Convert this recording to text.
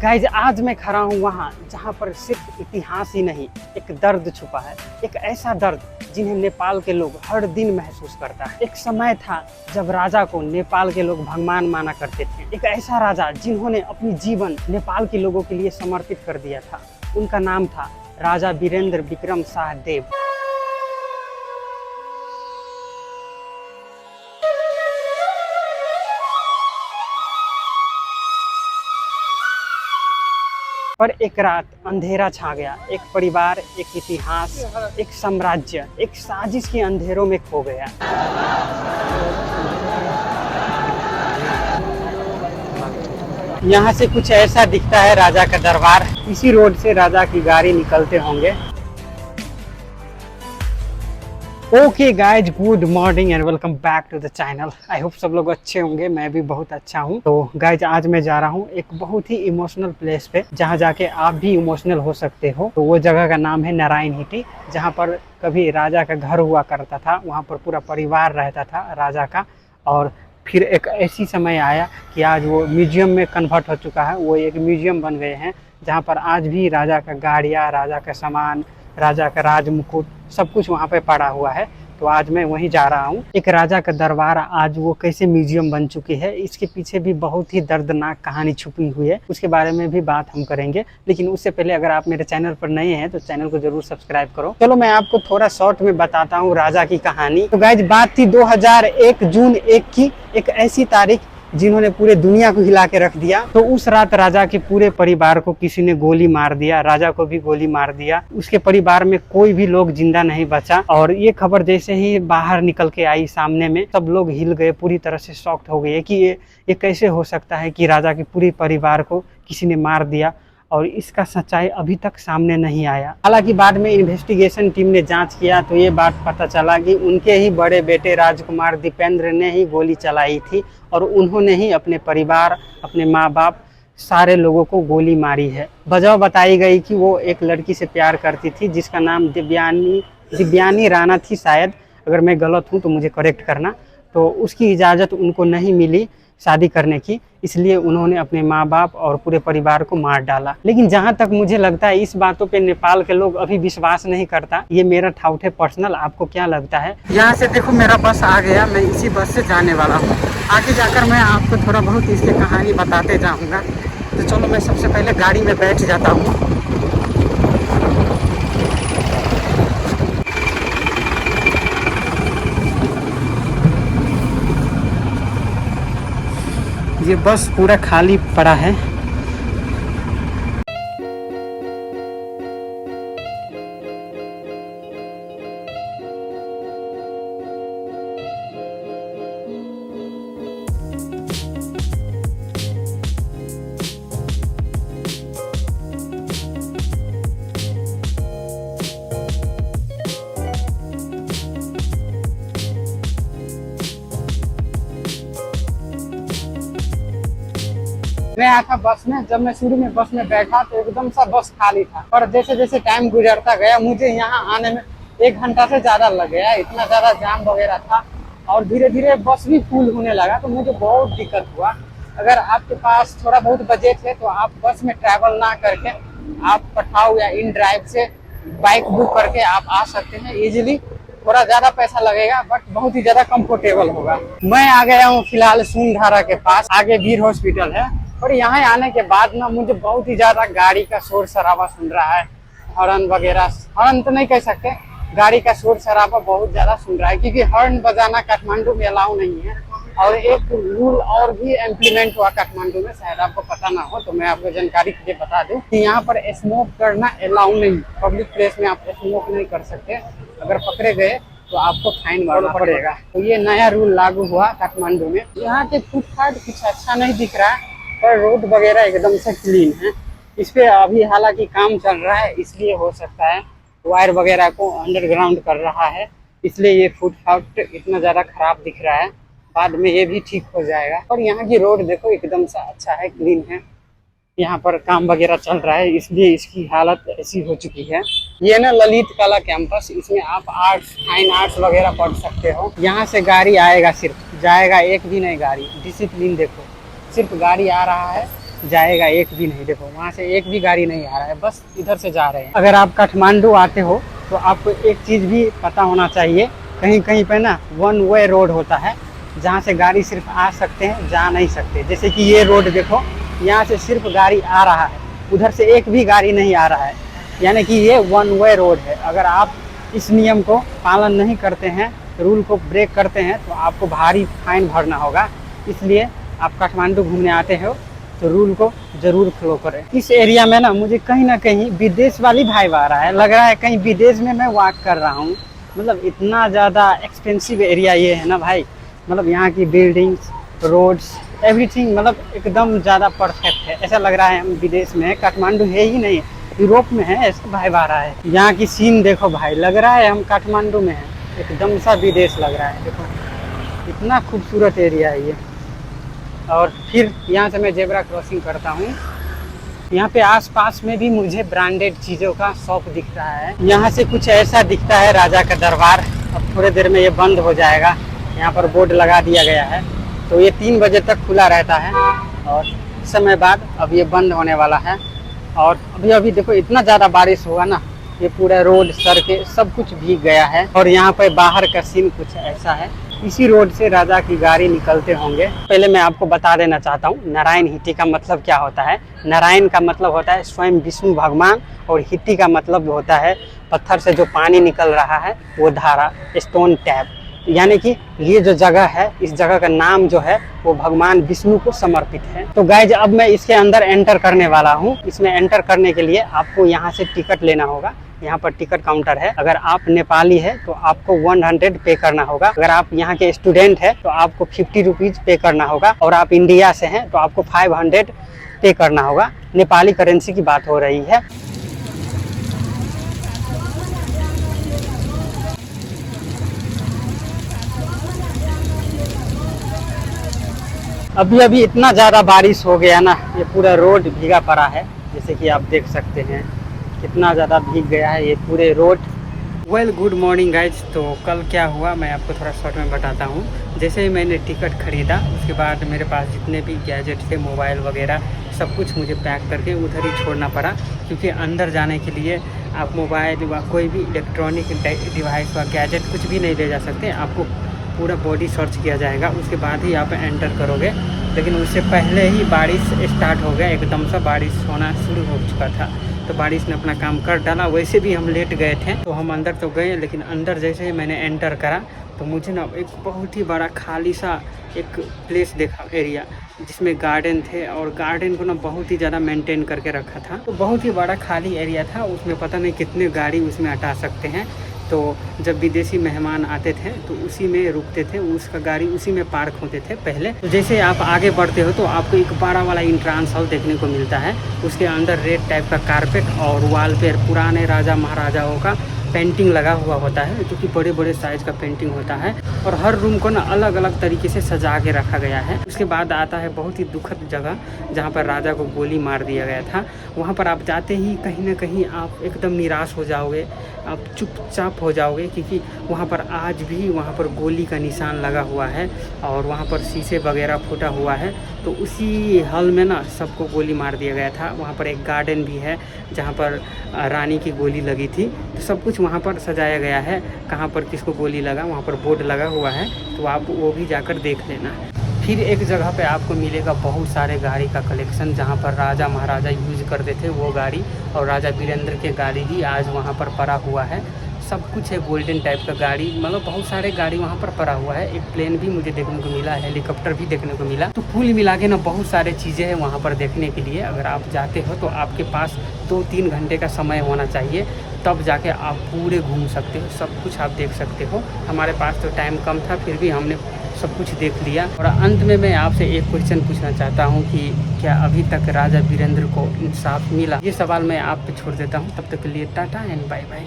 Guys आज मैं खड़ा हूँ वहाँ जहाँ पर सिर्फ इतिहास ही नहीं, एक दर्द छुपा है। एक ऐसा दर्द जिन्हें नेपाल के लोग हर दिन महसूस करता है। एक समय था जब राजा को नेपाल के लोग भगवान माना करते थे। एक ऐसा राजा जिन्होंने अपनी जीवन नेपाल के लोगों के लिए समर्पित कर दिया था। उनका नाम था राजा वीरेंद्र विक्रम शाह देव। पर एक रात अंधेरा छा गया। एक परिवार, एक इतिहास, एक साम्राज्य, एक साजिश के अंधेरों में खो गया। यहाँ से कुछ ऐसा दिखता है राजा का दरबार। इसी रोड से राजा की गाड़ी निकलते होंगे। Okay guys, good morning and welcome back to the channel. I hope सब लोग अच्छे होंगे, मैं भी बहुत अच्छा हूँ। तो गाइज आज मैं जा रहा हूँ एक बहुत ही इमोशनल प्लेस पे, जहाँ जाके आप भी इमोशनल हो सकते हो। तो वो जगह का नाम है नारायणहिटी, जहाँ पर कभी राजा का घर हुआ करता था। वहाँ पर पूरा परिवार रहता था राजा का। और फिर एक ऐसी समय आया कि आज वो म्यूजियम में कन्वर्ट हो चुका है। वो एक म्यूजियम बन गए हैं जहाँ पर आज भी राजा का गाड़ियाँ, राजा का सामान, राजा का राज मुकुट सब कुछ वहाँ पे पड़ा हुआ है। तो आज मैं वहीं जा रहा हूँ। एक राजा का दरबार आज वो कैसे म्यूजियम बन चुकी है, इसके पीछे भी बहुत ही दर्दनाक कहानी छुपी हुई है। उसके बारे में भी बात हम करेंगे। लेकिन उससे पहले अगर आप मेरे चैनल पर नए हैं तो चैनल को जरूर सब्सक्राइब करो। चलो मैं आपको थोड़ा शॉर्ट में बताता हूँ राजा की कहानी। तो गाइज बात थी 2001 जून 1 की। एक ऐसी तारीख जिन्होंने पूरे दुनिया को हिला के रख दिया। तो उस रात राजा के पूरे परिवार को किसी ने गोली मार दिया। राजा को भी गोली मार दिया। उसके परिवार में कोई भी लोग जिंदा नहीं बचा। और ये खबर जैसे ही बाहर निकल के आई सामने में, सब लोग हिल गए, पूरी तरह से शॉक्ड हो गए कि ये कैसे हो सकता है कि राजा के पूरे परिवार को किसी ने मार दिया। और इसका सच्चाई अभी तक सामने नहीं आया। हालांकि बाद में इन्वेस्टिगेशन टीम ने जांच किया तो ये बात पता चला कि उनके ही बड़े बेटे राजकुमार दीपेंद्र ने ही गोली चलाई थी। और उन्होंने ही अपने परिवार, अपने माँ बाप, सारे लोगों को गोली मारी है। वजह बताई गई कि वो एक लड़की से प्यार करती थी जिसका नाम दिव्यानी राणा थी शायद। अगर मैं गलत हूँ तो मुझे करेक्ट करना। तो उसकी इजाज़त उनको नहीं मिली शादी करने की, इसलिए उन्होंने अपने माँ बाप और पूरे परिवार को मार डाला। लेकिन जहाँ तक मुझे लगता है इस बातों पे नेपाल के लोग अभी विश्वास नहीं करता। ये मेरा ठाउट है पर्सनल, आपको क्या लगता है? यहाँ से देखो मेरा बस आ गया, मैं इसी बस से जाने वाला हूँ। आगे जाकर मैं आपको थोड़ा बहुत इसकी कहानी बताते जाऊँगा। तो चलो मैं सबसे पहले गाड़ी में बैठ जाता हूँ। ये बस पूरा खाली पड़ा है। मैं आया था बस में। जब मैं शुरू में बस में बैठा तो एकदम सा बस खाली था। पर जैसे जैसे टाइम गुजरता गया मुझे यहाँ आने में 1 घंटा से ज्यादा लग गया। इतना ज्यादा जाम वगैरह था और धीरे धीरे बस भी फुल होने लगा। तो मुझे बहुत दिक्कत हुआ। अगर आपके पास थोड़ा बहुत बजट है तो आप बस में ट्रैवल ना करके आप पठाओ या इन ड्राइव से बाइक बुक करके आप आ सकते हैं इजीली। थोड़ा ज्यादा पैसा लगेगा बट बहुत ही ज्यादा कंफर्टेबल होगा। मैं आ गया हूँ फिलहाल सुनधारा के पास। आगे वीर हॉस्पिटल है। और यहाँ आने के बाद ना मुझे बहुत ही ज्यादा गाड़ी का शोर शराबा सुन रहा है। हॉर्न वगैरह, हॉर्न तो नहीं कह सकते, गाड़ी का शोर शराबा बहुत ज्यादा सुन रहा है। क्योंकि हॉर्न बजाना काठमांडू में अलाउ नहीं है। और एक रूल और भी इम्प्लीमेंट हुआ काठमांडू में, शायद आपको पता ना हो तो मैं आपको जानकारी के लिए बता दूं कि यहाँ पर स्मोक करना अलाउ नहीं। पब्लिक प्लेस में आप स्मोक नहीं कर सकते। अगर पकड़े गए तो आपको फाइन भरना पड़ेगा। तो ये नया रूल लागू हुआ काठमांडू में। यहाँ के फुटपाथ कुछ अच्छा नहीं दिख रहा है पर रोड वगैरह एकदम से क्लीन है। इस पे अभी हालांकि काम चल रहा है, इसलिए हो सकता है वायर वगैरह को अंडरग्राउंड कर रहा है, इसलिए ये फुटपाथ इतना ज़्यादा खराब दिख रहा है। बाद में ये भी ठीक हो जाएगा। और यहाँ की रोड देखो एकदम से अच्छा है, क्लीन है। यहाँ पर काम वगैरह चल रहा है इसलिए इसकी हालत ऐसी हो चुकी है। ये ना ललित कला कैंपस, इसमें आप आर्ट्स, फाइन आर्ट्स वगैरह पढ़ सकते हो। यहाँ से गाड़ी आएगा, सिर्फ जाएगा एक भी नहीं गाड़ी। डिसिप्लिन देखो, सिर्फ गाड़ी आ रहा है जाएगा एक भी नहीं। देखो वहाँ से एक भी गाड़ी नहीं आ रहा है, बस इधर से जा रहे हैं। अगर आप काठमांडू आते हो तो आपको एक चीज़ भी पता होना चाहिए, कहीं कहीं पे ना वन वे रोड होता है, जहाँ से गाड़ी सिर्फ आ सकते हैं, जा नहीं सकते। जैसे कि ये रोड देखो, यहाँ से सिर्फ गाड़ी आ रहा है, उधर से एक भी गाड़ी नहीं आ रहा है, यानी कि ये वन वे रोड है। अगर आप इस नियम को पालन नहीं करते हैं, रूल को ब्रेक करते हैं, तो आपको भारी फाइन भरना होगा। इसलिए आप काठमांडू घूमने आते हो तो रूल को जरूर फॉलो करें। इस एरिया में ना मुझे कहीं ना कहीं विदेश वाली वाइब आ रहा है, लग रहा है कहीं विदेश में मैं वॉक कर रहा हूँ। मतलब इतना ज़्यादा एक्सपेंसिव एरिया ये है ना भाई, मतलब यहाँ की बिल्डिंग्स, रोड्स, एवरीथिंग मतलब एकदम ज़्यादा परफेक्ट है। ऐसा लग रहा है हम विदेश में है, काठमांडू है ही नहीं, यूरोप में है, ऐसा वाइब आ रहा है। यहाँ की सीन देखो भाई, लग रहा है हम काठमांडू में हैं, एकदम सा विदेश लग रहा है। देखो इतना खूबसूरत एरिया है ये। और फिर यहाँ से मैं जेब्रा क्रॉसिंग करता हूँ। यहाँ पे आसपास में भी मुझे ब्रांडेड चीज़ों का शॉप दिख रहा है। यहाँ से कुछ ऐसा दिखता है राजा का दरबार। अब थोड़ी देर में ये बंद हो जाएगा, यहाँ पर बोर्ड लगा दिया गया है, तो ये 3 बजे तक खुला रहता है और समय बाद अब ये बंद होने वाला है। और अभी देखो इतना ज़्यादा बारिश होगा ना, ये पूरा रोड, सड़कें सब कुछ भीग गया है। और यहाँ पर बाहर का सीन कुछ ऐसा है, इसी रोड से राजा की गाड़ी निकलते होंगे। पहले मैं आपको बता देना चाहता हूँ नारायण हिट्टी का मतलब क्या होता है। नारायण का मतलब होता है स्वयं विष्णु भगवान, और हिट्टी का मतलब होता है पत्थर से जो पानी निकल रहा है वो धारा, स्टोन टैप। यानी कि ये जो जगह है, इस जगह का नाम जो है वो भगवान विष्णु को समर्पित है। तो गाइज अब मैं इसके अंदर एंटर करने वाला हूँ। इसमें एंटर करने के लिए आपको यहाँ से टिकट लेना होगा। यहाँ पर टिकट काउंटर है। अगर आप नेपाली है तो आपको 100 पे करना होगा। अगर आप यहाँ के स्टूडेंट है तो आपको 50 रुपीज़ पे करना होगा। और आप इंडिया से हैं तो आपको 500 पे करना होगा। नेपाली करेंसी की बात हो रही है। अभी इतना ज़्यादा बारिश हो गया ना, ये पूरा रोड भीगा पड़ा है। जैसे कि आप देख सकते हैं कितना ज़्यादा भीग गया है ये पूरे road. Well good morning guys. तो कल क्या हुआ मैं आपको थोड़ा शॉर्ट में बताता हूँ। जैसे ही मैंने टिकट ख़रीदा उसके बाद मेरे पास जितने भी गैजेट थे, मोबाइल वगैरह, सब कुछ मुझे पैक करके उधर ही छोड़ना पड़ा, क्योंकि अंदर जाने के लिए आप मोबाइल व कोई भी इलेक्ट्रॉनिक डिवाइस व गैजेट कुछ भी नहीं ले जा सकते। आपको पूरा बॉडी सर्च किया जाएगा, उसके बाद ही आप एंटर करोगे। लेकिन उससे पहले ही बारिश स्टार्ट हो गया, एकदम से बारिश होना शुरू हो चुका था। तो बारिश ने अपना काम कर डाला। वैसे भी हम लेट गए थे तो हम अंदर तो गए, लेकिन अंदर जैसे ही मैंने एंटर करा तो मुझे ना एक बहुत ही बड़ा खाली सा एक प्लेस देखा, एरिया, जिसमें गार्डन थे। और गार्डन को ना बहुत ही ज़्यादा मेंटेन करके रखा था। तो बहुत ही बड़ा खाली एरिया था, उसमें पता नहीं कितने गाड़ी उसमें हटा सकते हैं। तो जब विदेशी मेहमान आते थे तो उसी में रुकते थे, उसका गाड़ी उसी में पार्क होते थे पहले। तो जैसे आप आगे बढ़ते हो तो आपको एक बड़ा वाला इंट्रांस हॉल देखने को मिलता है। उसके अंदर रेड टाइप का कारपेट और वॉल पे पुराने राजा महाराजाओं का पेंटिंग लगा हुआ होता है, जो कि बड़े बड़े साइज़ का पेंटिंग होता है। और हर रूम को ना अलग अलग तरीके से सजा के रखा गया है। उसके बाद आता है बहुत ही दुखद जगह, जहाँ पर राजा को गोली मार दिया गया था। वहाँ पर आप जाते ही कहीं ना कहीं आप एकदम निराश हो जाओगे, आप चुपचाप हो जाओगे, क्योंकि वहाँ पर आज भी वहाँ पर गोली का निशान लगा हुआ है और वहाँ पर शीशे वगैरह फूटा हुआ है। तो उसी हॉल में ना सबको गोली मार दिया गया था। वहाँ पर एक गार्डन भी है जहाँ पर रानी की गोली लगी थी। तो सब कुछ वहाँ पर सजाया गया है, कहाँ पर किसको गोली लगा वहाँ पर बोर्ड लगा हुआ है, तो आप वो भी जाकर देख लेना। फिर एक जगह पे आपको मिलेगा बहुत सारे गाड़ी का कलेक्शन, जहाँ पर राजा महाराजा यूज़ करते थे वो गाड़ी, और राजा वीरेंद्र के गाड़ी भी आज वहाँ पर पड़ा हुआ है। सब कुछ है गोल्डन टाइप का गाड़ी, मतलब बहुत सारे गाड़ी वहाँ पर पड़ा हुआ है। एक प्लेन भी मुझे देखने को मिला, हेलीकॉप्टर भी देखने को मिला। तो कुल मिला के ना बहुत सारे चीज़ें हैं वहाँ पर देखने के लिए। अगर आप जाते हो तो आपके पास 2-3 घंटे का समय होना चाहिए, तब जाके आप पूरे घूम सकते हो, सब कुछ आप देख सकते हो। हमारे पास तो टाइम कम था, फिर भी हमने सब कुछ देख लिया। और अंत में मैं आपसे एक क्वेश्चन पूछना चाहता हूँ कि क्या अभी तक राजा वीरेंद्र को इंसाफ मिला? ये सवाल मैं आप पे छोड़ देता हूँ। तब तक के लिए टाटा एंड बाय बाय।